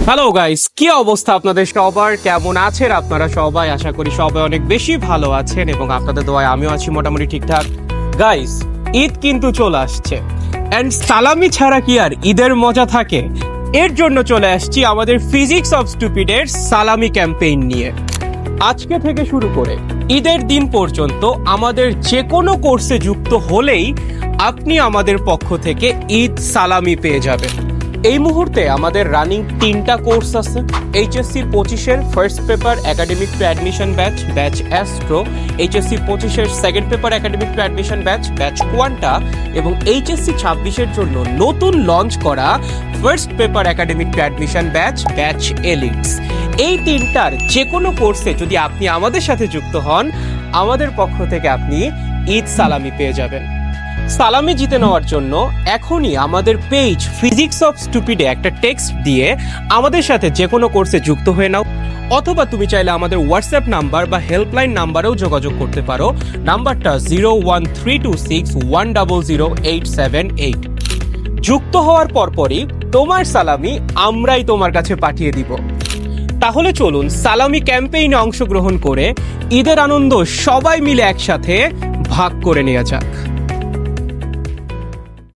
Hello guys, কি অবস্থা আপনাদের সবার? কেমন আছেন আপনারা সবাই? আশা করি সবাই অনেক বেশি ভালো আছেন এবং আপনাদের দোয়ায় আমিও আছি মোটামুটি ঠিকঠাক। গাইস, ঈদ কিন্তু চলে আসছে এন্ড সালামি ছাড়া কি আর ঈদের মজা থাকে? এর জন্য চলে আসছি আমাদের ফিজিক্স অফ স্টুপিডের সালামি ক্যাম্পেইন নিয়ে। আজকে থেকে শুরু করে ঈদের দিন পর্যন্ত আমাদের যে কোনো কোর্সে যুক্ত হলেই আপনি আমাদের পক্ষ থেকে ঈদ সালামি পেয়ে যাবেন। এই মুহূর্তে আমাদের রানিং 3টা কোর্স আছে। এইচএসসি 25-এর first paper academic to admission batch, batch Astro, HSC 25-এর second paper academic to admission batch, batch Quanta, এবং এইচএসসি 26-এর জন্য নতুন লঞ্চ করা first paper academic to admission batch, batch Elites. এই 3টার যে কোনো কোর্সে যদি আপনি আমাদের সাথে যুক্ত হন, আমাদের পক্ষ থেকে আপনি ঈদ সালামি পেয়ে যাবেন। সালামি জিতে নেওয়ার জন্য এখনই আমাদের পেজ ফিজিক্স অফ স্টুপিডে একটা টেক্সট দিয়ে আমাদের সাথে যে কোনো কোর্সে যুক্ত হয়ে নাও, অথবা তুমি চাইলে আমাদের হোয়াটসঅ্যাপ নাম্বার বা হেল্পলাইন নাম্বারেও যোগাযোগ করতে পারো। নাম্বারটা 01326100878। যুক্ত হওয়ার পরপরই তোমার সালামি আমরাই তোমার কাছে পাঠিয়ে দিব। তাহলে চলুন সালামি ক্যাম্পেইনে অংশগ্রহণ করে ঈদের আনন্দ সবাই মিলে একসাথে ভাগ করে নেওয়া যাক।